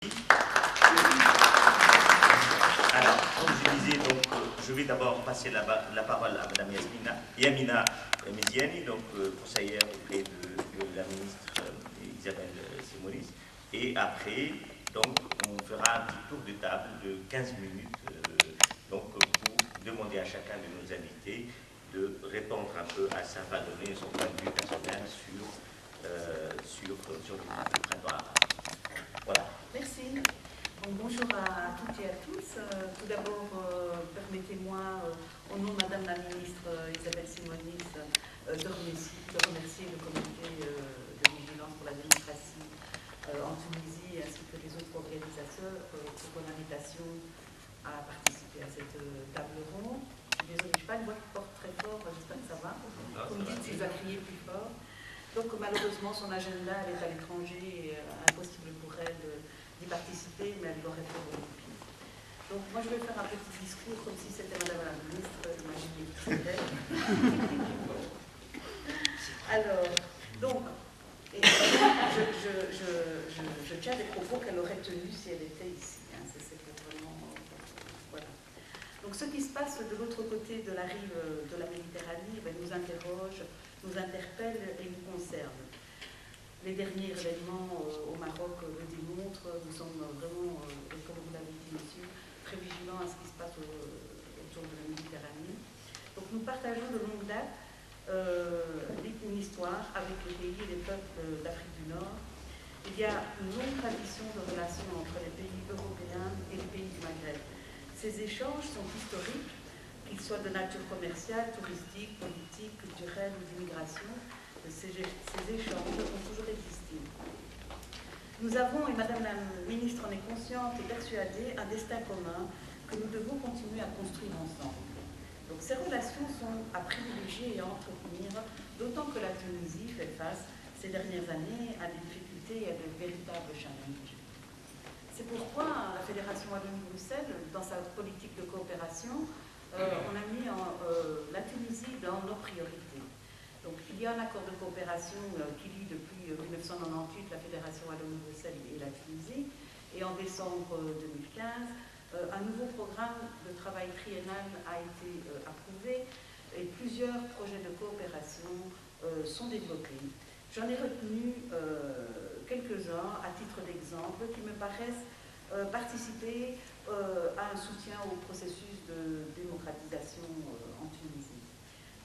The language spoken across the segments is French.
Merci. Alors, comme je disais, donc, je vais d'abord passer la parole à Mme Yamina Méziani, donc conseillère auprès de la ministre Isabelle Simonis. Et après, donc, on fera un petit tour de table de 15 minutes donc, pour demander à chacun de nos invités de répondre un peu à sa va donner son point de vue personnel sur le printemps arabe. Voilà. Merci. Bon, bonjour à toutes et à tous. Tout d'abord, permettez-moi, au nom de Madame la ministre Isabelle Simonis, de remercier le comité de vigilance pour la démocratie en Tunisie ainsi que les autres organisateurs pour l'invitation à participer à cette table ronde. Désolée, je n'ai pas une voix qui porte très fort, j'espère que ça va. Vous me dites si je dois crier plus fort. Donc malheureusement, son agenda, elle est à l'étranger, et impossible pour elle d'y participer, mais elle l'aurait fait volontiers. Donc moi, je vais faire un petit discours comme si c'était Madame la ministre, imaginez qui c'était. Alors, donc, et je tiens des propos qu'elle aurait tenus si elle était ici. Hein, c'était vraiment... voilà. Donc ce qui se passe de l'autre côté de la rive de la Méditerranée nous interroge, nous interpelle et nous concerne. Les derniers événements au Maroc le démontrent. Nous sommes vraiment, comme vous l'avez dit, monsieur, très vigilants à ce qui se passe autour de la Méditerranée. Donc nous partageons de longue date une histoire avec les pays et les peuples d'Afrique du Nord. Il y a une longue tradition de relations entre les pays européens et les pays du Maghreb. Ces échanges sont historiques, qu'ils soient de nature commerciale, touristique, politique, culturelle ou d'immigration. Ces échanges ont toujours existé. Nous avons, et Madame la ministre en est consciente et persuadée, un destin commun que nous devons continuer à construire ensemble. Donc ces relations sont à privilégier et à entretenir, d'autant que la Tunisie fait face ces dernières années à des difficultés et à de véritables challenges. C'est pourquoi la Fédération Wallonie-Bruxelles, dans sa politique de coopération, on a mis la Tunisie dans nos priorités. Donc il y a un accord de coopération qui lie depuis 1998 la Fédération Wallonie-Bruxelles et la Tunisie, et en décembre 2015, un nouveau programme de travail triennal a été approuvé et plusieurs projets de coopération sont développés. J'en ai retenu quelques-uns à titre d'exemple qui me paraissent participer à un soutien au processus de démocratisation en Tunisie.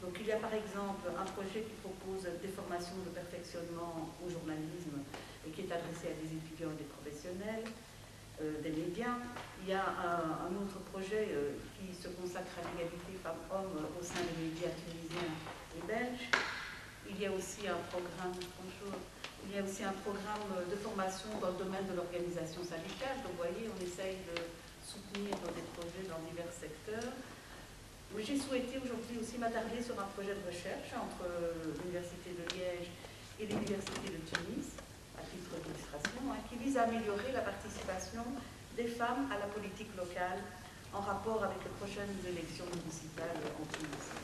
Donc il y a par exemple un projet qui propose des formations de perfectionnement au journalisme et qui est adressé à des étudiants et des professionnels, des médias. Il y a un autre projet qui se consacre à l'égalité femmes-hommes au sein des médias tunisiens et belges. Il y a aussi un programme, de formation dans le domaine de l'organisation syndicale. Donc vous voyez, on essaye de soutenir des projets dans divers secteurs. J'ai souhaité aujourd'hui aussi m'attarder sur un projet de recherche entre l'Université de Liège et l'Université de Tunis, à titre d'illustration, qui vise à améliorer la participation des femmes à la politique locale en rapport avec les prochaines élections municipales en Tunisie.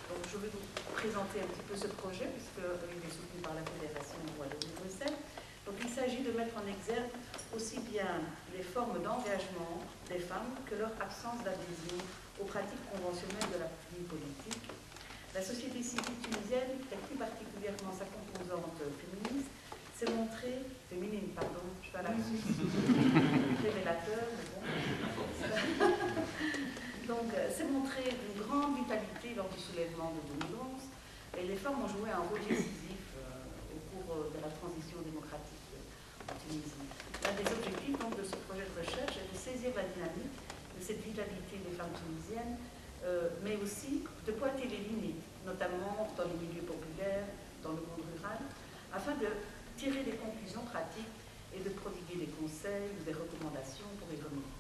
Donc je vais vous présenter un petit peu ce projet, puisqu'il est soutenu par la Fédération Wallonie-Bruxelles. Donc il s'agit de mettre en exergue aussi bien les formes d'engagement des femmes que leur absence d'adhésion aux pratiques conventionnelles de la vie politique. La société civile tunisienne, et plus particulièrement sa composante féministe, s'est montrée, féminine, pardon, je suis pas là-dessus, révélateur, mais bon. Donc, s'est montrée d'une grande vitalité lors du soulèvement de 2011, et les femmes ont joué un rôle décisif au cours de la transition démocratique en Tunisie. L'un des objectifs donc, de ce projet de recherche est de saisir la dynamique de cette vitalité des femmes tunisiennes, mais aussi de pointer les limites, notamment dans les milieux populaires, dans le monde rural, afin de tirer des conclusions pratiques et de prodiguer des conseils ou des recommandations pour y remédier.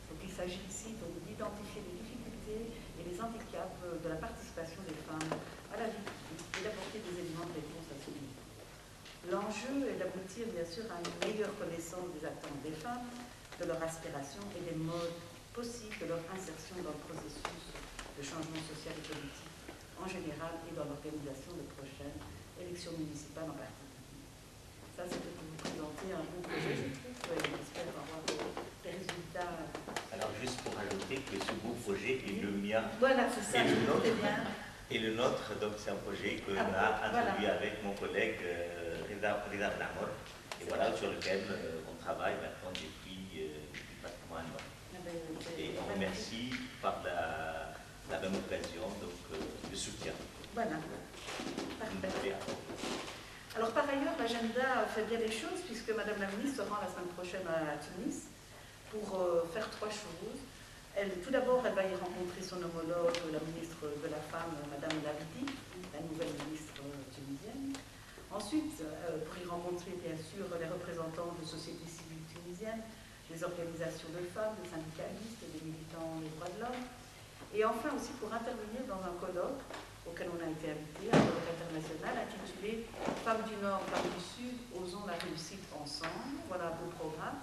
Donc il s'agit ici d'identifier les difficultés et les handicaps de la participation des femmes à la vie publique et d'apporter des éléments de réponse à ce niveau. L'enjeu est d'aboutir bien sûr à une meilleure connaissance des attentes des femmes, de leurs aspirations et des modes possibles de leur insertion dans le processus de changement social et politique en général et dans l'organisation de prochaines élections municipales en particulier. Ça, c'était pour vous présenter un bon projet, je trouve, et j'espère avoir des résultats. Alors, juste pour ajouter que ce beau projet est le mien. Voilà, c'est ça, et le nôtre. bien. Et le nôtre, donc c'est un projet qu'on a introduit avec mon collègue Rida Blamor, et voilà, sur lequel on travaille maintenant depuis pratiquement un an. Et on remercie par la même occasion donc, le soutien. Voilà, parfait. Alors par ailleurs, l'agenda fait bien les choses puisque Madame la Ministre se rend la semaine prochaine à Tunis pour faire 3 choses. Tout d'abord, elle va y rencontrer son homologue, la ministre de la Femme, Madame Labidi, la nouvelle ministre tunisienne. Ensuite, pour y rencontrer bien sûr les représentants de sociétés civiles tunisiennes, des organisations de femmes, des syndicalistes, des militants des droits de l'homme. Et enfin aussi pour intervenir dans un colloque auquel on a été invité, un colloque international intitulé Femmes du Nord, Femmes du Sud, osons la réussite ensemble. Voilà un beau programme.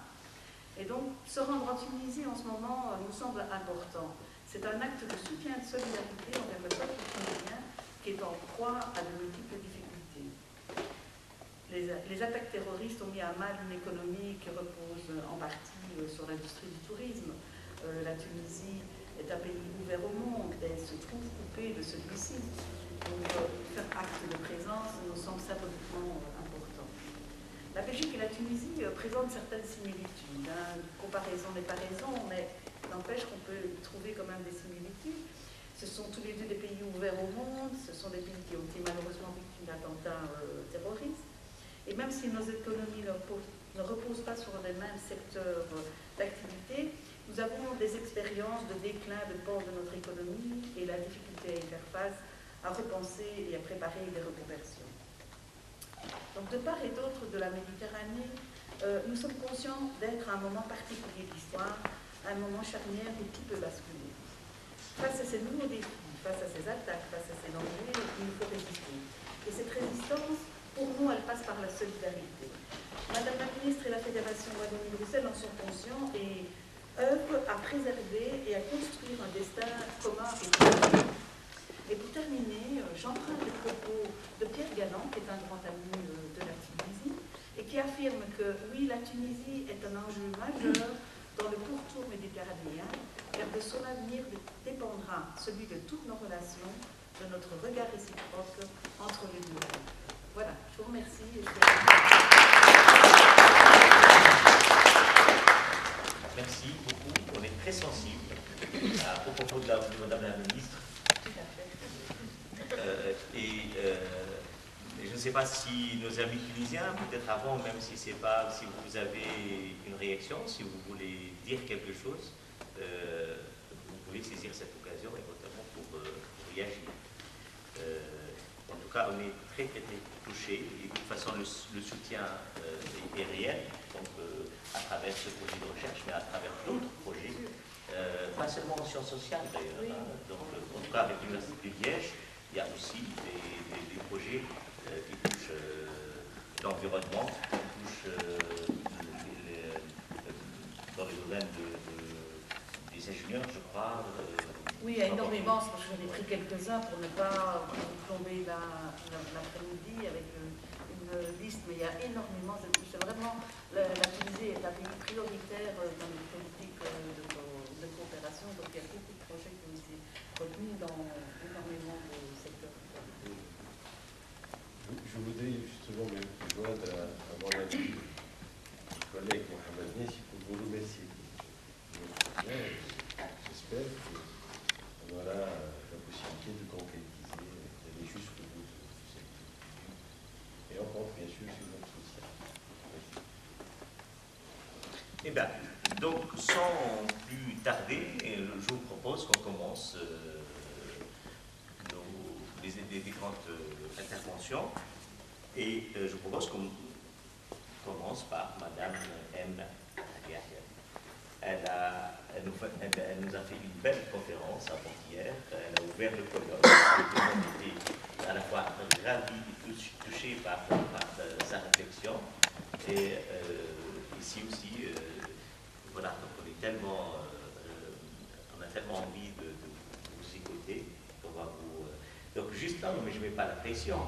Et donc, se rendre en Tunisie en ce moment nous semble important. C'est un acte de soutien et de solidarité envers le peuple tunisien qui est en proie à de multiples difficultés. Les attaques terroristes ont mis à mal une économie qui repose en partie sur l'industrie du tourisme. La Tunisie est un pays ouvert au monde et se trouve coupée de celui-ci. Donc, faire acte de présence nous semble symboliquement important. La Belgique et la Tunisie présentent certaines similitudes. Comparaison n'est pas raison, mais n'empêche qu'on peut trouver quand même des similitudes. Ce sont tous les deux des pays ouverts au monde, ce sont des pays qui ont été malheureusement victimes d'attentats terroristes. Et même si nos économies ne reposent pas sur les mêmes secteurs d'activité, nous avons des expériences de déclin de pans de notre économie et la difficulté à y faire face, à repenser et à préparer des reconversions. Donc, de part et d'autre de la Méditerranée, nous sommes conscients d'être à un moment particulier de l'histoire, un moment charnière où tout peut basculer. Face à ces nouveaux défis, face à ces attaques, face à ces dangers, il nous faut résister. Et cette résistance, pour nous, elle passe par la solidarité. Madame la Ministre et la Fédération Wallonie-Bruxelles en sont conscients et œuvrent à préserver et à construire un destin commun et commun. Et pour terminer, j'emprunte les propos de Pierre Galland, qui est un grand ami de la Tunisie, et qui affirme que, oui, la Tunisie est un enjeu majeur dans le pourtour méditerranéen, car de son avenir dépendra celui de toutes nos relations, de notre regard réciproque entre les deux. Voilà, je vous remercie. Merci beaucoup. On est très sensible au propos de Madame la Ministre. Je ne sais pas si nos amis tunisiens, peut-être avant, même si c'est pas, si vous avez une réaction, si vous voulez dire quelque chose, vous pouvez saisir cette occasion et notamment pour réagir. En tout cas, on est très touchés et de toute façon le soutien est réel, donc à travers ce projet de recherche, mais à travers d'autres projets, pas seulement en sciences sociales d'ailleurs. Oui. Donc, en tout cas, avec l'Université de Liège, il y a aussi des projets qui touchent l'environnement, qui touchent dans les domaines des ingénieurs, je crois. Oui, il y a énormément, parce que j'en ai pris quelques-uns pour ne pas plomber l'après-midi avec une liste, mais il y a énormément, c'est vraiment, la Tunisie est un pays prioritaire dans les politiques de coopération, donc il y a beaucoup de projets qui ont été retenus dans énormément de secteurs. Je voudrais justement me joindre à mon ami, collègue Mohamed Nessi, pour vous remercier. J'espère qu'on aura la possibilité de concrétiser, d'aller jusqu'au bout de cette étude. Et on compte bien sûr sur notre soutien. Eh bien, donc sans plus tarder, je vous propose qu'on commence les différentes interventions. Et je propose qu'on commence par Madame M. Elle nous a fait une belle conférence avant-hier. Elle a ouvert le colloque. On était à la fois ravis et touchés par sa réflexion. Et ici aussi, voilà, donc on est tellement, on a tellement envie de vous écouter. On va vous, donc juste là, mais je ne mets pas la pression.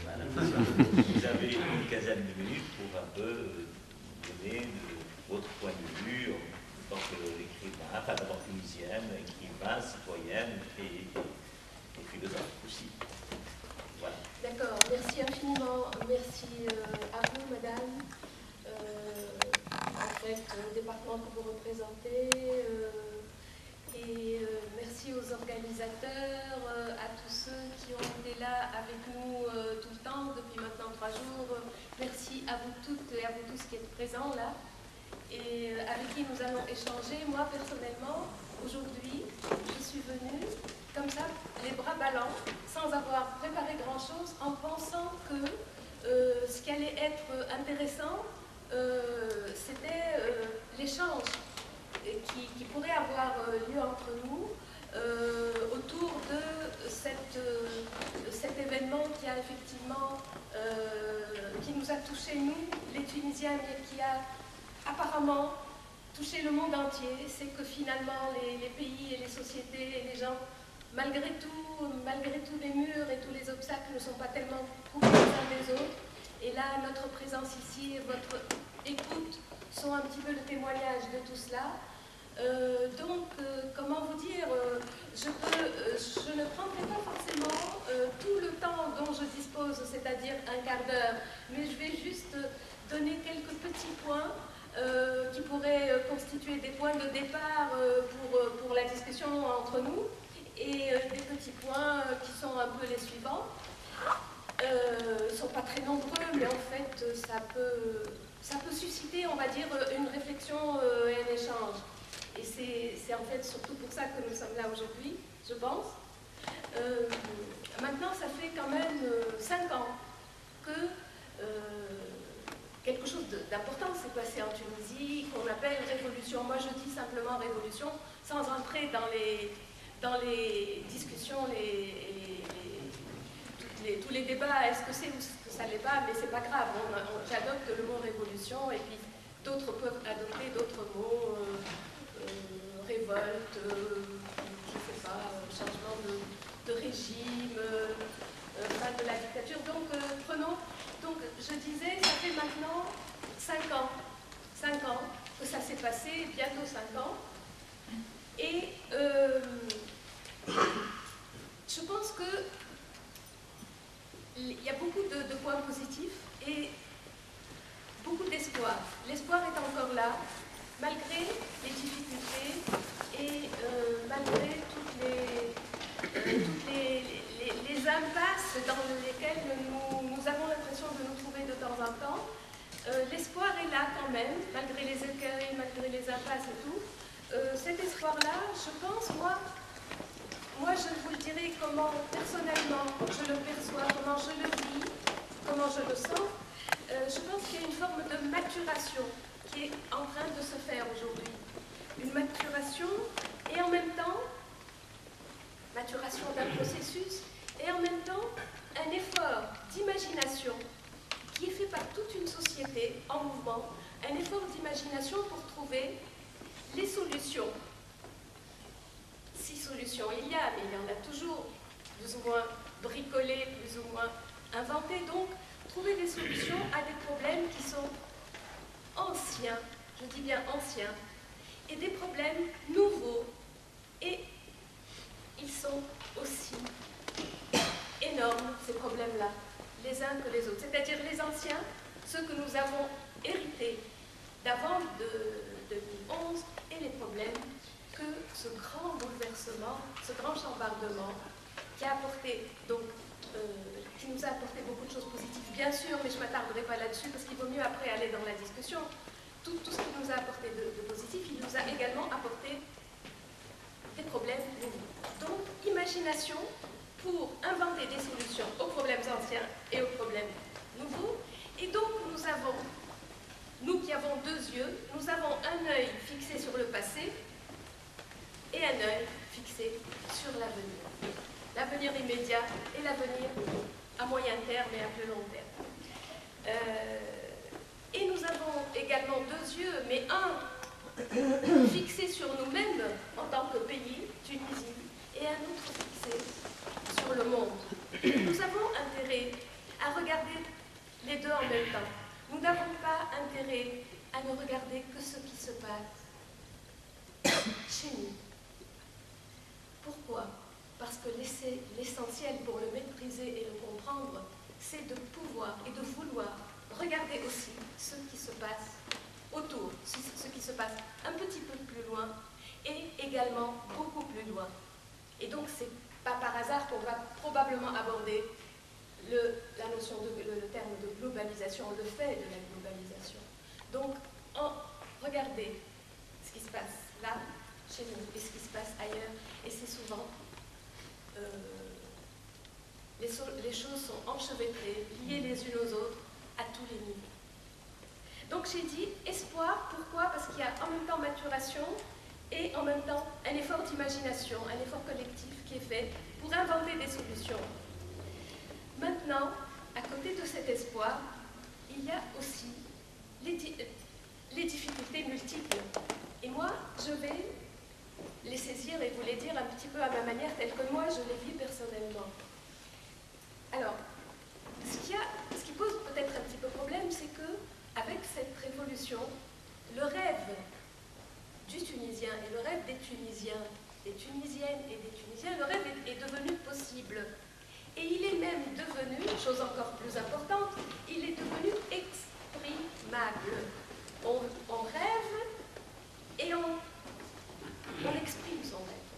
Voilà. Vous avez une quinzaine de minutes pour un peu donner votre point de vue en tant qu'écrivain, enfin d'abord tunisienne, écrivain, citoyenne et philosophe aussi. Voilà. D'accord, merci infiniment. Merci à vous, madame, en fait, au département que vous représentez, et merci aux organisateurs, à tous ceux qui ont été là avec nous tout le temps, depuis maintenant 3 jours. Merci à vous toutes et à vous tous qui êtes présents là, et avec qui nous allons échanger. Moi, personnellement, aujourd'hui, je suis venue comme ça, les bras ballants, sans avoir préparé grand-chose, en pensant que ce qui allait être intéressant, c'était l'échange qui pourrait avoir lieu entre nous autour de cet événement qui a effectivement, qui nous a touchés, nous, les Tunisiens, mais qui a apparemment touché le monde entier. C'est que finalement, les pays et les sociétés et les gens, malgré tous les murs et tous les obstacles ne sont pas tellement coupés les uns des autres. Et là, notre présence ici et votre écoute sont un petit peu le témoignage de tout cela. Comment vous dire, je ne prendrai pas forcément tout le temps dont je dispose, c'est-à-dire un quart d'heure, mais je vais juste donner quelques petits points qui pourraient constituer des points de départ pour la discussion entre nous. Et des petits points qui sont un peu les suivants. Ils ne sont pas très nombreux, mais en fait, ça peut susciter, on va dire, une réflexion et un échange. Et c'est en fait surtout pour ça que nous sommes là aujourd'hui, je pense. Maintenant, ça fait quand même 5 ans que quelque chose d'important s'est passé en Tunisie, qu'on appelle révolution. Moi, je dis simplement révolution, sans entrer dans les discussions, tous les débats, est-ce que c'est ou est-ce que ça l'est pas, mais c'est pas grave, j'adopte le mot révolution et puis d'autres peuvent adopter d'autres mots, révolte, je sais pas, changement de régime, fin de la dictature. Donc prenons, donc je disais, ça fait maintenant 5 ans que ça s'est passé, bientôt 5 ans. Et je pense qu'il y a beaucoup de points positifs et beaucoup d'espoir. L'espoir est encore là, malgré les difficultés et malgré toutes les impasses dans lesquelles nous avons l'impression de nous trouver de temps en temps. L'espoir est là quand même, malgré les écueils, malgré les impasses et tout. Cet espoir-là, je pense, moi je vous le dirai comment personnellement je le perçois, comment je le vis, comment je le sens. Je pense qu'il y a une forme de maturation qui est en train de se faire aujourd'hui. Une maturation et en même temps, maturation d'un processus et en même temps un effort d'imagination qui est fait par toute une société en mouvement, un effort d'imagination pour trouver les solutions. 6 solutions il y a, mais il y en a toujours, plus ou moins bricolées, plus ou moins inventées. Donc, trouver des solutions à des problèmes qui sont anciens, je dis bien anciens, et des problèmes nouveaux. Et ils sont aussi énormes, ces problèmes-là, les uns que les autres. C'est-à-dire les anciens, ceux que nous avons hérités d'avant 2011, et les problèmes que ce grand bouleversement, ce grand chambardement qui a apporté, donc, qui nous a apporté beaucoup de choses positives, bien sûr, mais je ne m'attarderai pas là-dessus parce qu'il vaut mieux après aller dans la discussion. Tout ce qui nous a apporté de positif, il nous a également apporté des problèmes nouveaux. Donc, imagination pour inventer des solutions aux problèmes anciens et aux problèmes nouveaux. Et donc, nous qui avons 2 yeux, nous avons un œil fixé sur le passé et un œil fixé sur l'avenir. L'avenir immédiat et l'avenir à moyen terme et à plus long terme. Et nous avons également 2 yeux, mais un fixé sur nous-mêmes en tant que pays, Tunisie, et un autre fixé sur le monde. Nous avons intérêt à regarder que ce qui se passe chez nous. Pourquoi? Parce que l'essentiel pour le maîtriser et le comprendre, c'est de pouvoir et de vouloir regarder aussi ce qui se passe autour, ce qui se passe un petit peu plus loin et également beaucoup plus loin. Et donc, c'est pas par hasard qu'on va probablement aborder la notion le terme de globalisation, le fait de la globalisation. Donc, regardez ce qui se passe là, chez nous, et ce qui se passe ailleurs, et c'est souvent les choses sont enchevêtrées, liées les unes aux autres, à tous les niveaux. Donc j'ai dit espoir, pourquoi? Parce qu'il y a en même temps maturation et en même temps un effort d'imagination, un effort collectif qui est fait pour inventer des solutions. Maintenant, à côté de cet espoir, il y a aussi les difficultés multiples. Et moi, je vais les saisir et vous les dire un petit peu à ma manière, telle que moi je les vis personnellement. Alors, ce qui pose peut-être un petit peu problème, c'est que avec cette révolution, le rêve du Tunisien et le rêve des Tunisiens, des Tunisiennes et des Tunisiens, le rêve est devenu possible. Et il est même devenu, chose encore plus importante, il est devenu exprimable. On rêve et on exprime son rêve.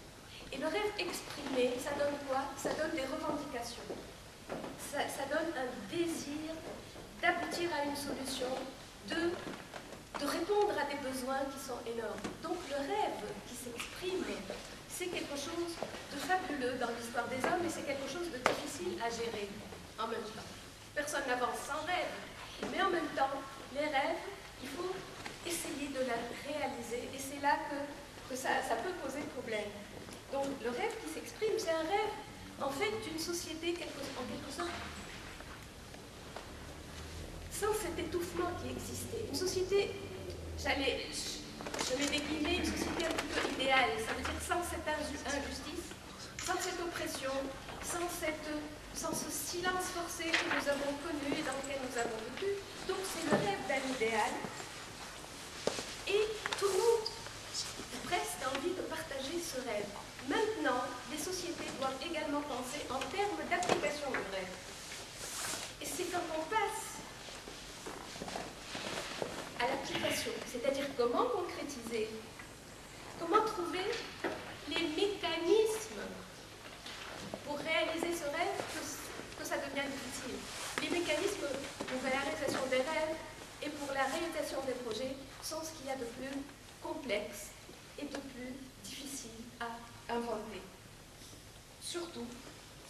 Et le rêve exprimé, ça donne quoi? Ça donne des revendications. Ça donne un désir d'aboutir à une solution, de répondre à des besoins qui sont énormes. Donc le rêve qui s'exprime, c'est quelque chose de fabuleux dans l'histoire des hommes, et c'est quelque chose de difficile à gérer en même temps. Personne n'avance sans rêve, mais en même temps, les rêves, il faut essayer de la réaliser, et c'est là que ça peut poser problème. Donc le rêve qui s'exprime, c'est un rêve en fait d'une société en quelque sorte sans cet étouffement qui existait. Une société, je l'ai décliné, une société un petit peu idéale, ça veut dire sans cette injustice, sans cette oppression, sans ce silence forcé que nous avons connu et dans lequel nous avons vécu. Donc c'est le rêve d'un idéal. Et tout le monde presque a envie de partager ce rêve. Maintenant, les sociétés doivent également penser en termes d'application du rêve. Et c'est quand on passe à l'application, c'est-à-dire comment concrétiser, comment trouver les mécanismes pour réaliser ce rêve que ça devient difficile. Les mécanismes pour la réalisation des rêves et pour la réalisation des projets sont ce qu'il y a de plus complexe et de plus difficile à inventer. Surtout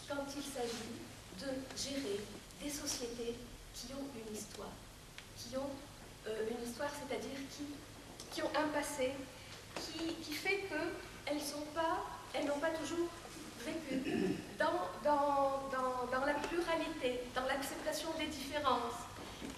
quand il s'agit de gérer des sociétés qui ont une histoire, c'est-à-dire qui ont un passé qui fait qu'elles n'ont pas toujours vécu dans la pluralité, dans l'acceptation des différences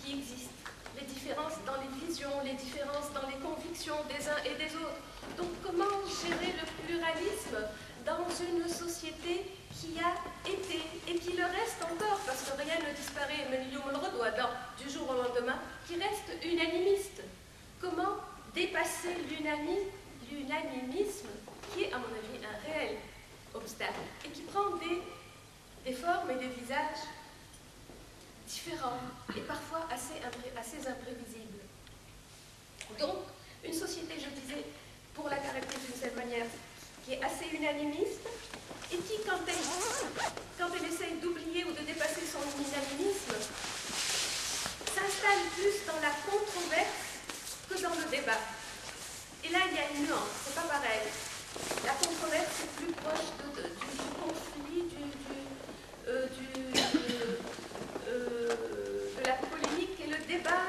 qui existent, les différences dans les visions, les différences dans les convictions des uns et des autres. Donc comment gérer le pluralisme dans une société qui a été et qui le reste encore, parce que rien ne disparaît, du jour au lendemain, qui reste unanimiste. Comment dépasser l'unanimisme qui est, à mon avis, un réel obstacle et qui prend des formes et des visages différents et parfois assez imprévisibles. Donc, une société, je disais, pour la caractériser d'une certaine manière, qui est assez unanimiste et qui, quand elle essaye d'oublier ou de dépasser son unanimisme, s'installe plus dans la controverse que dans le débat. Et là, il y a une nuance, c'est pas pareil. La controverse est plus proche du conflit, de la polémique, et le débat,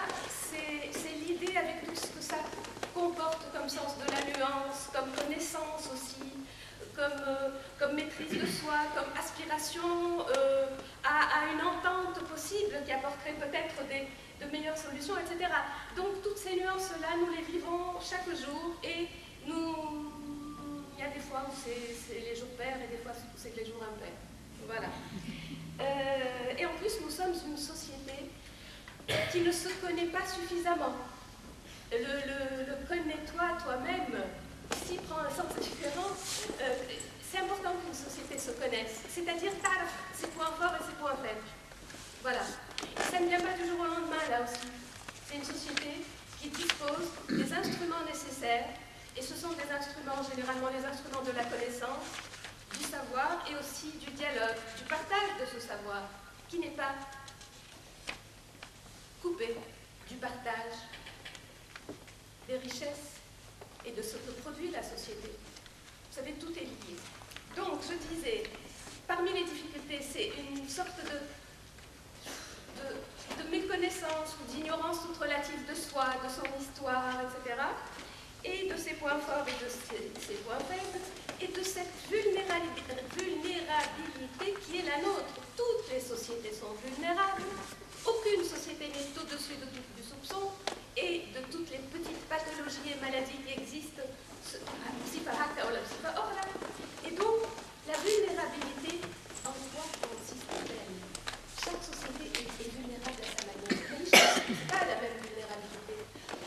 c'est l'idée avec tout ce que ça comporte comme sens de la nuance, comme connaissance aussi, comme maîtrise de soi, comme aspiration à une entente possible qui apporterait peut-être de meilleures solutions, etc. Donc toutes ces nuances-là, nous les vivons chaque jour, et il y a des fois où c'est les jours pairs et des fois où c'est les jours impairs. Voilà. Et en plus, nous sommes une société qui ne se connaît pas suffisamment. le connais-toi toi-même, ici prend un sens différent. C'est important qu'une société se connaisse, c'est-à-dire ses points forts et ses points faibles. Voilà. Ça ne vient pas du jour au lendemain, là aussi. C'est une société qui dispose des instruments nécessaires, et ce sont des instruments, généralement les instruments de la connaissance, du savoir et aussi du dialogue, du partage de ce savoir, qui n'est pas coupé du partage des richesses et de ce que produit la société. Vous savez, tout est lié. Donc, je disais, parmi les difficultés, c'est une sorte de méconnaissance ou d'ignorance toute relative de soi, de son histoire, etc., et de ses points forts et de ses points faibles, et de cette vulnérabilité qui est la nôtre. Toutes les sociétés sont vulnérables, aucune société n'est au-dessus du soupçon, et de toutes les petites pathologies et maladies qui existent, et donc la vulnérabilité en quoi consiste-t-elle? Chaque société est vulnérable à sa manière. Mais chaque n'est pas la même vulnérabilité.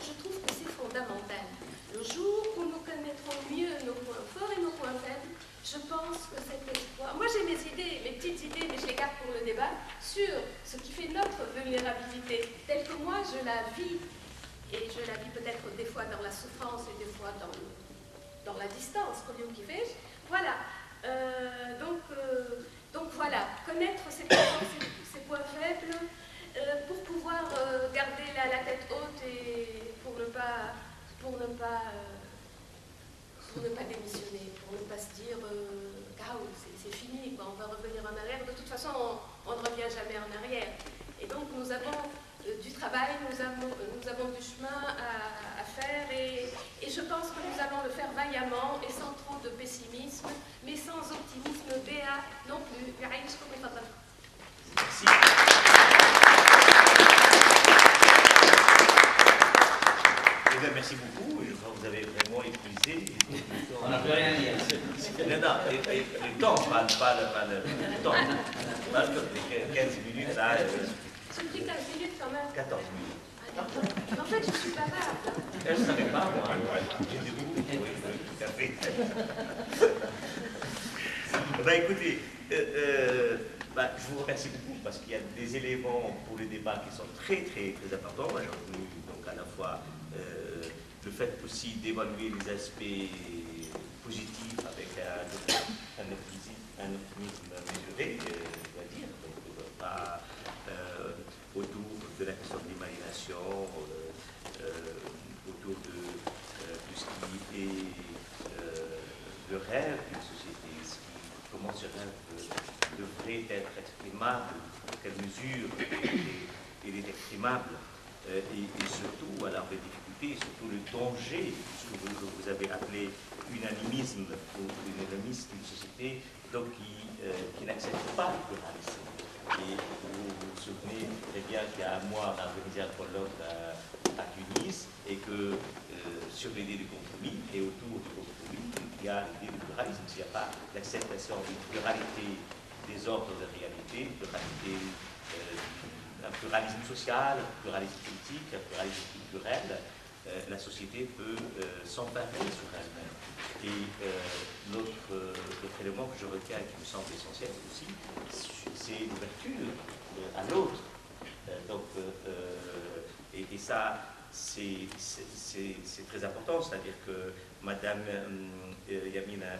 Je trouve que c'est fondamental. Le jour où nous connaîtrons mieux nos points forts et nos points faibles, je pense que cet espoir... Moi j'ai mes idées, mes petites idées, mais je les garde pour le débat, sur ce qui fait notre vulnérabilité, telle que moi je la vis, et je la vis peut-être des fois dans la souffrance et des fois dans la distance, comme qui fait. Voilà. Donc voilà, connaître ses points faibles pour pouvoir garder la tête haute et pour ne pas démissionner, pour ne pas se dire c'est fini, quoi, on va revenir en arrière. De toute façon, on ne revient jamais en arrière. Et donc nous avons du travail, nous avons du chemin à faire et je pense que nous allons le faire vaillamment et sans trop de pessimisme, mais sans optimisme béat non plus. Merci. Eh bien, merci beaucoup. Je crois que vous avez vraiment épuisé. On n'a plus rien à dire. Non, le temps, pas le temps. Parce que les 15 minutes, là... Tu me dis 15 minutes quand même. 14 minutes. En fait, je suis bavarde. Je ne savais pas, moi. J'ai du goût. Oui, tout à fait. Écoutez, je vous remercie beaucoup parce qu'il y a des éléments pour le débat qui sont très, très, très importants. Moi, j'ai retenu donc à la fois le fait aussi d'évaluer les aspects positifs avec un optimisme mesuré, je dois dire. Donc, pas autour de la question de l'imagination, autour de tout ce qui est le rêve d'une société, comment ce rêve devrait être exprimable, dans quelle mesure il est exprimable, et surtout, alors les difficultés, surtout le danger, ce que vous avez appelé unanimisme ou unanimisme d'une société donc qui n'accepte pas le pluralisme. Et vous vous souvenez très bien qu'il y a un mois, on a organisé un colloque à Tunis et que sur l'idée du compromis et autour du compromis, il y a l'idée du pluralisme. S'il n'y a pas l'acceptation d'une pluralité des ordres de réalité, un pluralisme social, un pluralisme politique, un pluralisme culturel, la société peut s'emparer sur elle-même. Et l'autre élément que je retiens et qui me semble essentiel aussi, c'est l'ouverture à l'autre. Et ça, c'est très important, c'est-à-dire que Madame Yamina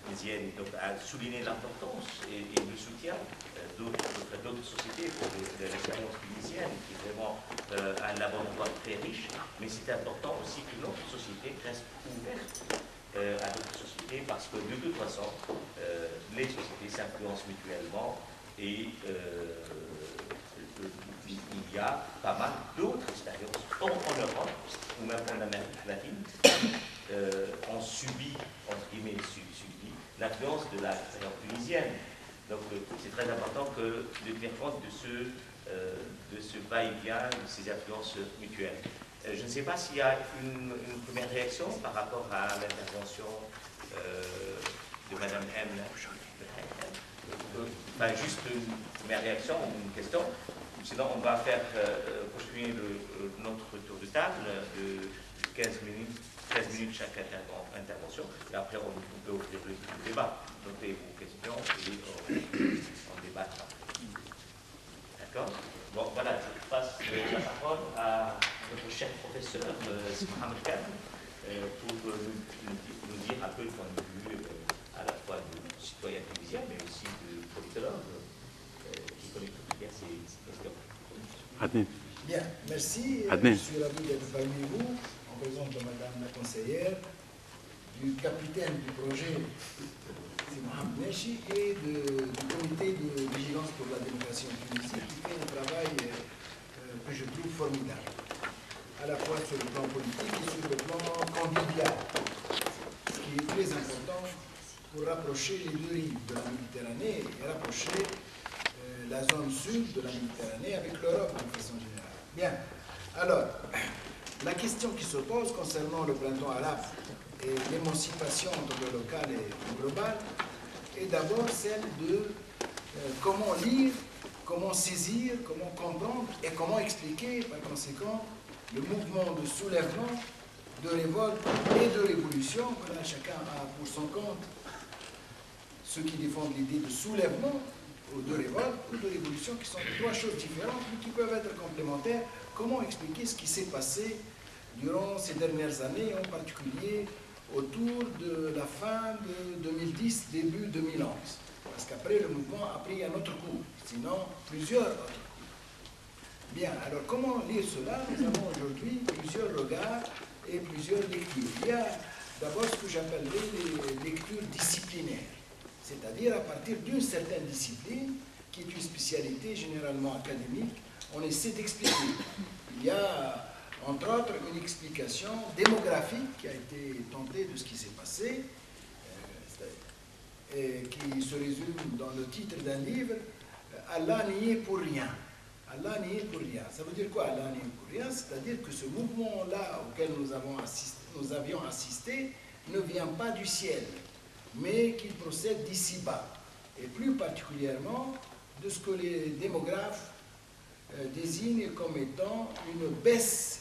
Meziane a souligné l'importance et le soutien d'autres sociétés pour l'expérience tunisienne, qui est vraiment un laboratoire très riche, mais c'est important aussi que notre société reste ouverte à d'autres sociétés, parce que de toute façon, les sociétés s'influencent mutuellement et il y a pas mal d'autres expériences, tant en Europe ou même en Amérique latine, ont subi, entre guillemets, l'influence de l'expérience tunisienne. Donc c'est très important de tenir compte de ce va-et-vient, de ces influences mutuelles. Je ne sais pas s'il y a une première réaction par rapport à l'intervention de Madame M. Juste une première réaction, une question. Sinon, on va faire continuer notre tour de table de 15 minutes chaque intervention, et après on peut ouvrir le débat. Notez vos questions et on débattra. D'accord? Bon, voilà, je passe la parole à notre cher professeur Mohamed Khan pour nous dire un peu le point de vue à la fois de citoyen tunisien, mais aussi de politologue qui connaît tout bien ces questions. Bien, merci. Je suis ravi d'être parmi vous, en présence de Madame la conseillère, du capitaine du projet, c'est Mohamed Nechi, et du comité de vigilance pour la démocratie en Tunisie, qui fait un travail que je trouve formidable, à la fois sur le plan politique et sur le plan convivial, ce qui est très important pour rapprocher les deux rives de la Méditerranée et rapprocher la zone sud de la Méditerranée avec l'Europe de façon générale. Bien, alors, la question qui se pose concernant le printemps arabe et l'émancipation entre le local et le global est d'abord celle de comment lire, comment saisir, comment comprendre et comment expliquer par conséquent le mouvement de soulèvement, de révolte et de révolution. Voilà, chacun a pour son compte ceux qui défendent l'idée de soulèvement ou de révolte ou de révolution, qui sont trois choses différentes mais qui peuvent être complémentaires. Comment expliquer ce qui s'est passé durant ces dernières années, en particulier autour de la fin de 2010, début 2011. Parce qu'après, le mouvement a pris un autre coup, sinon plusieurs autres coups. Bien, alors comment lire cela? Nous avons aujourd'hui plusieurs regards et plusieurs lectures. Il y a d'abord ce que j'appellerais les lectures disciplinaires, c'est-à-dire à partir d'une certaine discipline, qui est une spécialité généralement académique, on essaie d'expliquer. Il y a entre autres une explication démographique qui a été tentée de ce qui s'est passé, et qui se résume dans le titre d'un livre, Allah n'y est pour rien. Allah n'y est pour rien. Ça veut dire quoi, Allah n'y est pour rien? C'est-à-dire que ce mouvement-là auquel nous avions assisté ne vient pas du ciel, mais qu'il procède d'ici-bas, et plus particulièrement de ce que les démographes désignent comme étant une baisse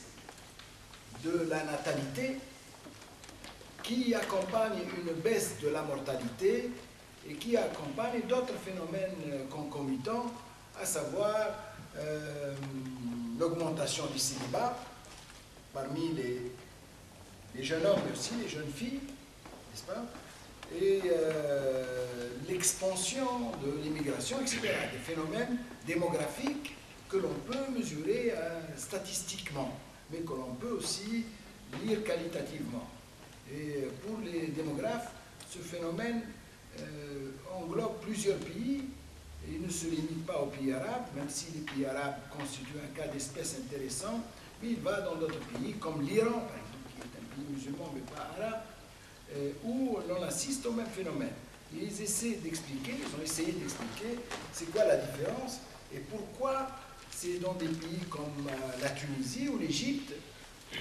de la natalité qui accompagne une baisse de la mortalité et qui accompagne d'autres phénomènes concomitants, à savoir l'augmentation du célibat parmi les jeunes hommes mais aussi les jeunes filles, n'est-ce pas, et l'expansion de l'immigration, etc. Des phénomènes démographiques que l'on peut mesurer statistiquement, mais que l'on peut aussi lire qualitativement. Et pour les démographes, ce phénomène englobe plusieurs pays, et il ne se limite pas aux pays arabes, même si les pays arabes constituent un cas d'espèce intéressant, mais il va dans d'autres pays, comme l'Iran, par exemple, qui est un pays musulman mais pas arabe, où l'on assiste au même phénomène. Ils essaient d'expliquer, ils ont essayé d'expliquer c'est quoi la différence et pourquoi c'est dans des pays comme la Tunisie ou l'Égypte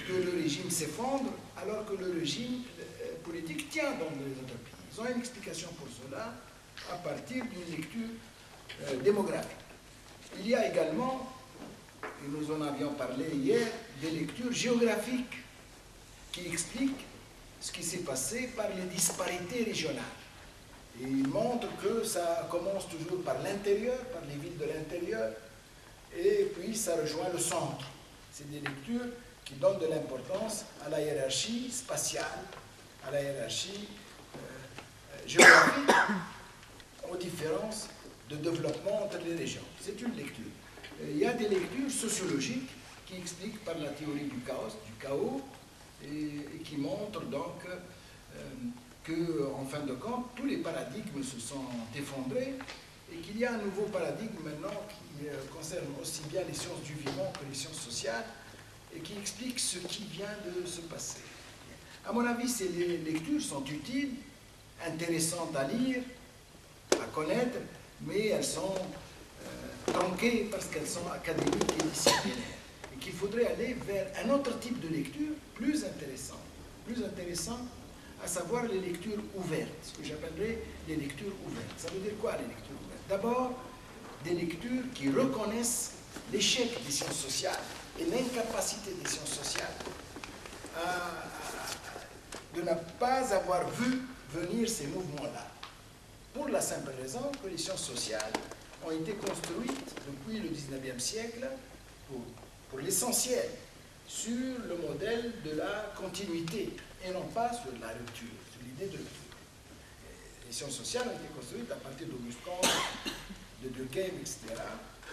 que le régime s'effondre alors que le régime politique tient dans les autres pays. Ils ont une explication pour cela à partir d'une lecture démographique. Il y a également, et nous en avions parlé hier, des lectures géographiques qui expliquent ce qui s'est passé par les disparités régionales. Et ils montrent que ça commence toujours par l'intérieur, par les villes de l'intérieur, et puis ça rejoint le centre. C'est des lectures qui donnent de l'importance à la hiérarchie spatiale, à la hiérarchie géographique, aux différences de développement entre les régions. C'est une lecture. Il y a des lectures sociologiques qui expliquent par la théorie du chaos, et qui montrent donc qu'en fin de compte, tous les paradigmes se sont effondrés et qu'il y a un nouveau paradigme maintenant qui concerne aussi bien les sciences du vivant que les sciences sociales et qui explique ce qui vient de se passer. À mon avis, ces lectures sont utiles, intéressantes à lire, à connaître, mais elles sont tronquées parce qu'elles sont académiques et disciplinaires. Et qu'il faudrait aller vers un autre type de lecture plus intéressant, à savoir les lectures ouvertes, ce que j'appellerais les lectures ouvertes. Ça veut dire quoi, les lectures ouvertes? D'abord, des lectures qui reconnaissent l'échec des sciences sociales et l'incapacité des sciences sociales de ne pas avoir vu venir ces mouvements-là. Pour la simple raison que les sciences sociales ont été construites depuis le 19e siècle, pour l'essentiel, sur le modèle de la continuité et non pas sur la rupture, sur l'idée de rupture. Les sciences sociales ont été construites à partir d'Auguste Comte, de Durkheim, etc.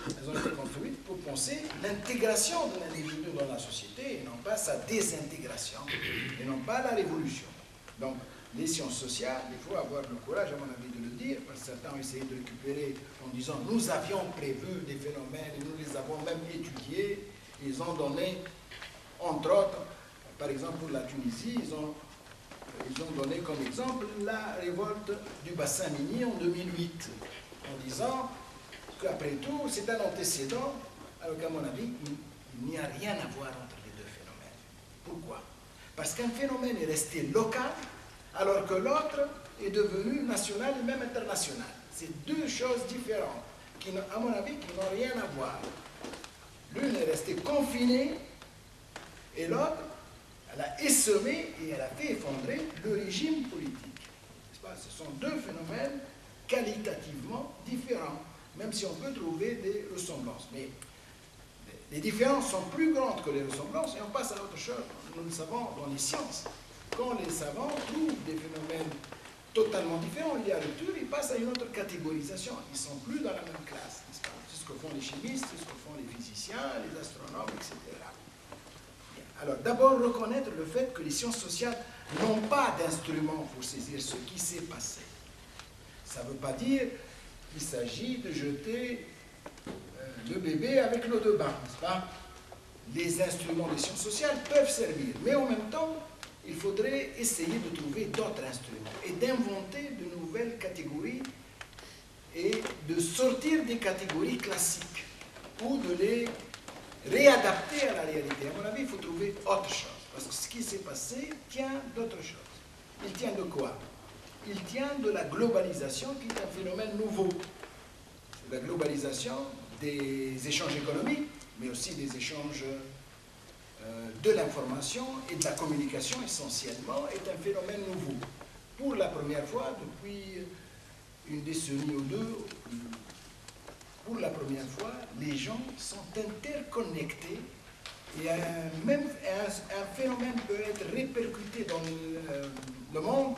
Elles ont été construites pour penser l'intégration de l'individu dans la société et non pas sa désintégration, et non pas la révolution. Donc, les sciences sociales, il faut avoir le courage, à mon avis, de le dire, parce que certains ont essayé de récupérer en disant « nous avions prévu des phénomènes et nous les avons même étudiés ». Ils ont donné, entre autres, par exemple pour la Tunisie, ils ont donné comme exemple la révolte du bassin minier en 2008, en disant qu'après tout, c'est un antécédent, alors qu'à mon avis, il n'y a rien à voir entre les deux phénomènes. Pourquoi? Parce qu'un phénomène est resté local, alors que l'autre est devenu national et même international. C'est deux choses différentes, qui, à mon avis, qui n'ont rien à voir. L'une est restée confinée, et l'autre, elle a essaimé et elle a fait effondrer le régime politique. Ce sont deux phénomènes qualitativement différents, même si on peut trouver des ressemblances. Mais les différences sont plus grandes que les ressemblances, et on passe à autre chose. Nous le savons dans les sciences. Quand les savants trouvent des phénomènes totalement différents, il y a rupture, ils passent à une autre catégorisation. Ils ne sont plus dans la même classe. C'est ce que font les chimistes, c'est ce que font les physiciens, les astronomes, etc. Alors, d'abord, reconnaître le fait que les sciences sociales n'ont pas d'instrument pour saisir ce qui s'est passé. Ça ne veut pas dire qu'il s'agit de jeter le bébé avec l'eau de bain, n'est-ce pas? Les instruments des sciences sociales peuvent servir, mais en même temps, il faudrait essayer de trouver d'autres instruments et d'inventer de nouvelles catégories et de sortir des catégories classiques ou de les réadapter à la réalité. À mon avis, il faut trouver autre chose, parce que ce qui s'est passé tient d'autre chose. Il tient de quoi? Il tient de la globalisation qui est un phénomène nouveau. La globalisation des échanges économiques, mais aussi des échanges de l'information et de la communication essentiellement, est un phénomène nouveau. Pour la première fois, depuis une décennie ou deux, pour la première fois, les gens sont interconnectés et un phénomène peut être répercuté dans le monde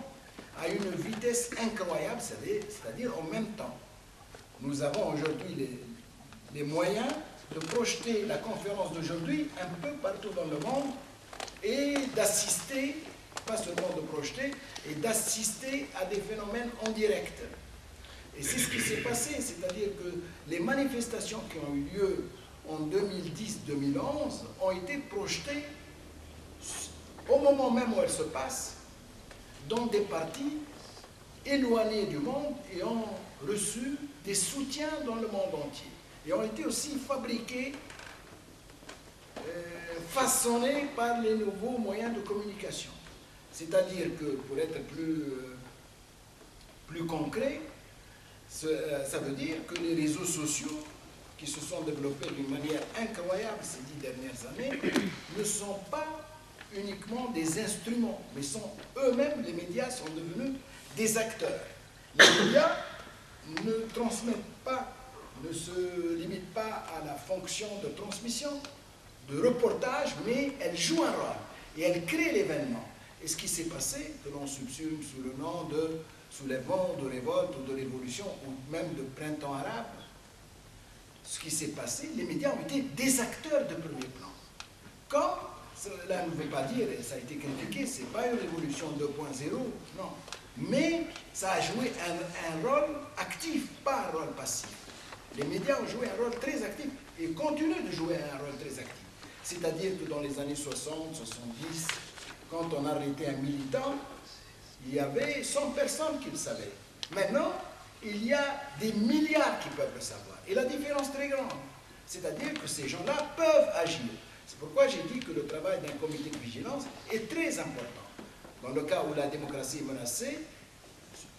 à une vitesse incroyable, c'est-à-dire en même temps. Nous avons aujourd'hui les moyens de projeter la conférence d'aujourd'hui un peu partout dans le monde et d'assister, pas seulement de projeter, et d'assister à des phénomènes en direct. Et c'est ce qui s'est passé, c'est-à-dire que les manifestations qui ont eu lieu en 2010-2011 ont été projetées au moment même où elles se passent dans des partis éloignés du monde et ont reçu des soutiens dans le monde entier. Et ont été aussi fabriqués, façonnés par les nouveaux moyens de communication. C'est-à-dire que, pour être plus concret, ça veut dire que les réseaux sociaux, qui se sont développés d'une manière incroyable ces 10 dernières années, ne sont pas uniquement des instruments, mais sont eux-mêmes, les médias sont devenus des acteurs. Les médias ne transmettent pas, ne se limitent pas à la fonction de transmission, de reportage, mais elles jouent un rôle et elles créent l'événement. Et ce qui s'est passé, que l'on subsume sous le nom de soulèvement, de révolte ou de révolution, ou même de printemps arabe, ce qui s'est passé, les médias ont été des acteurs de premier plan. Comme, cela ne veut pas dire, et ça a été critiqué, ce n'est pas une révolution 2.0, non. Mais ça a joué un rôle actif, pas un rôle passif. Les médias ont joué un rôle très actif et continuent de jouer un rôle très actif. C'est-à-dire que dans les années 60, 70, quand on arrêtait un militant, il y avait 100 personnes qui le savaient. Maintenant, il y a des milliards qui peuvent le savoir. Et la différence est très grande. C'est-à-dire que ces gens-là peuvent agir. C'est pourquoi j'ai dit que le travail d'un comité de vigilance est très important. Dans le cas où la démocratie est menacée,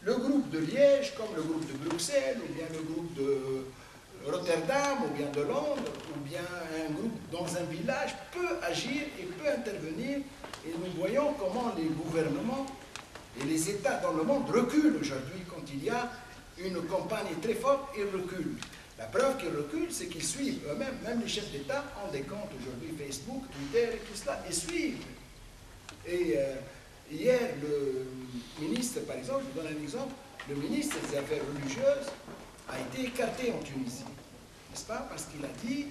le groupe de Liège, comme le groupe de Bruxelles, ou bien le groupe Rotterdam, ou bien de Londres, ou bien un groupe dans un village peut agir et peut intervenir. Et nous voyons comment les gouvernements et les États dans le monde reculent aujourd'hui quand il y a une campagne très forte, ils reculent. La preuve qu'ils reculent, c'est qu'ils suivent eux-mêmes, même les chefs d'État ont des comptes aujourd'hui, Facebook, Twitter et tout cela, et suivent. Et hier, le ministre, par exemple, je vous donne un exemple, le ministre des Affaires religieuses a été écarté en Tunisie, n'est-ce pas? Parce qu'il a dit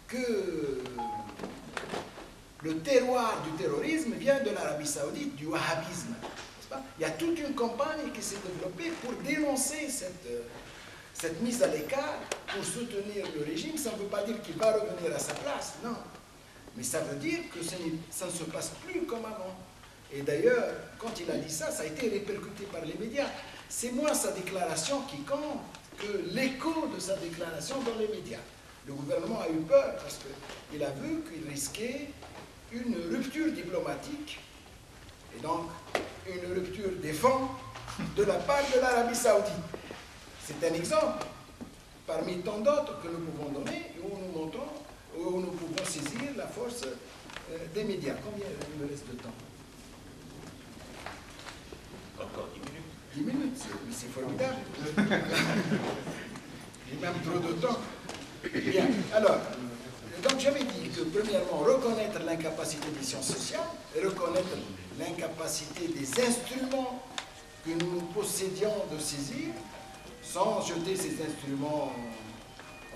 que le terroir du terrorisme vient de l'Arabie Saoudite, du wahhabisme, n'est-ce pas? Il y a toute une campagne qui s'est développée pour dénoncer cette mise à l'écart, pour soutenir le régime. Ça ne veut pas dire qu'il va revenir à sa place, non. Mais ça veut dire que ça ne se passe plus comme avant. Et d'ailleurs, quand il a dit ça, ça a été répercuté par les médias. C'est moins sa déclaration qui compte que l'écho de sa déclaration dans les médias. Le gouvernement a eu peur parce qu'il a vu qu'il risquait une rupture diplomatique et donc une rupture des fonds de la part de l'Arabie Saoudite. C'est un exemple parmi tant d'autres que nous pouvons donner où nous montrons, où nous pouvons saisir la force des médias. Combien il me reste de temps? Encore 10 minutes. 10 minutes, c'est formidable. J'ai même trop de temps. Bien, alors, donc j'avais dit que premièrement, reconnaître l'incapacité des sciences sociales, reconnaître l'incapacité des instruments que nous possédions de saisir, sans jeter ces instruments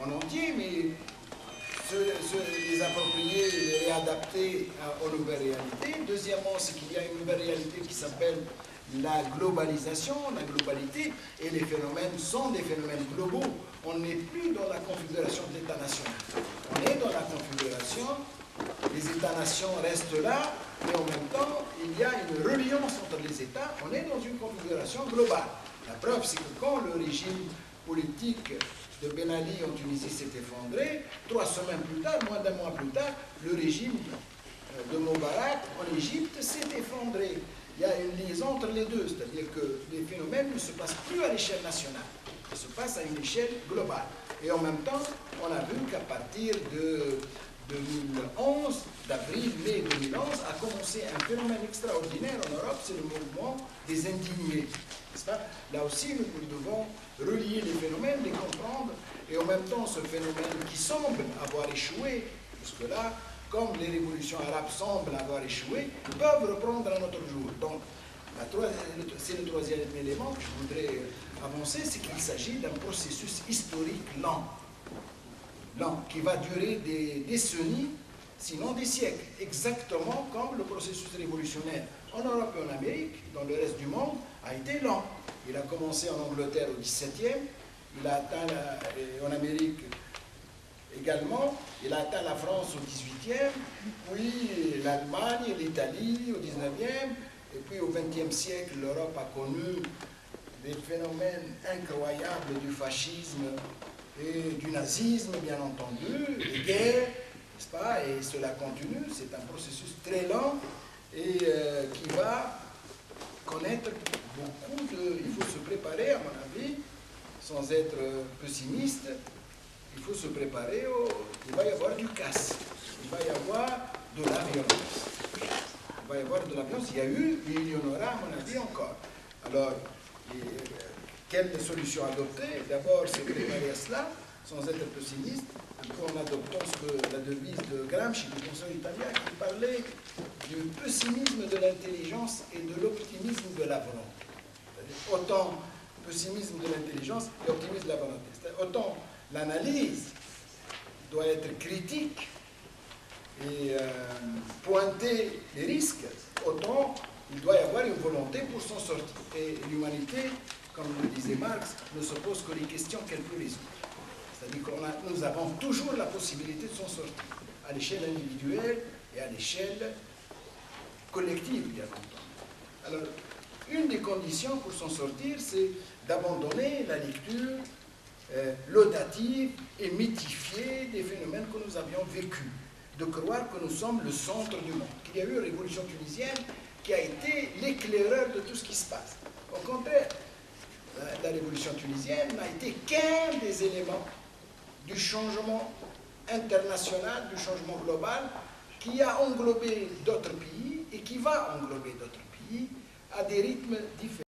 en entier, mais les approprier, les réadapter aux nouvelles réalités. Deuxièmement, c'est qu'il y a une nouvelle réalité qui s'appelle la globalisation, la globalité, et les phénomènes sont des phénomènes globaux. On n'est plus dans la configuration de l'État-nation. On est dans la configuration, les États-nations restent là, mais en même temps, il y a une reliance entre les États. On est dans une configuration globale. La preuve, c'est que quand le régime politique de Ben Ali en Tunisie s'est effondré, 3 semaines plus tard, moins d'un mois plus tard, le régime de Moubarak en Égypte s'est effondré. Il y a une liaison entre les deux, c'est-à-dire que les phénomènes ne se passent plus à l'échelle nationale, ils se passent à une échelle globale. Et en même temps, on a vu qu'à partir de 2011, d'avril-mai 2011, a commencé un phénomène extraordinaire en Europe, c'est le mouvement des indignés. Là aussi, nous devons relier les phénomènes, les comprendre, et en même temps, ce phénomène qui semble avoir échoué, jusque-là, comme les révolutions arabes semblent avoir échoué, peuvent reprendre à notre jour. Donc, c'est le troisième élément que je voudrais avancer, c'est qu'il s'agit d'un processus historique lent, qui va durer des décennies, sinon des siècles, exactement comme le processus révolutionnaire en Europe et en Amérique, dans le reste du monde, a été lent. Il a commencé en Angleterre au XVIIe, il a atteint en Amérique également, il a atteint la France au XVIIIe, puis l'Allemagne, l'Italie au XIXe, et puis au XXe siècle, l'Europe a connu des phénomènes incroyables du fascisme et du nazisme, bien entendu, des guerres, n'est-ce pas? Et cela continue, c'est un processus très lent et qui va connaître beaucoup de... Il faut se préparer, à mon avis, sans être pessimiste, il faut se préparer il va y avoir du casse, il va y avoir de la violence. Il va y avoir de la violence, il y a eu, et il y en aura, à mon avis, encore. Alors, quelle solution adopter? D'abord, c'est préparer à cela, sans être pessimiste, en adoptant la devise de Gramsci, du Conseil italien, qui parlait du pessimisme de l'intelligence et de l'optimisme de la volonté. Autant pessimisme de l'intelligence et optimisme de la volonté. Autant l'analyse doit être critique et pointer les risques, autant il doit y avoir une volonté pour s'en sortir. Et l'humanité, comme le disait Marx, ne se pose que les questions qu'elle peut résoudre. C'est-à-dire que nous avons toujours la possibilité de s'en sortir, à l'échelle individuelle et à l'échelle collective, bien entendu. Alors, une des conditions pour s'en sortir, c'est d'abandonner la lecture laudative et mythifiée des phénomènes que nous avions vécus, de croire que nous sommes le centre du monde, qu'il y a eu une révolution tunisienne qui a été l'éclaireur de tout ce qui se passe. Au contraire, la révolution tunisienne n'a été qu'un des éléments du changement international, du changement global qui a englobé d'autres pays et qui va englober d'autres pays à des rythmes différents.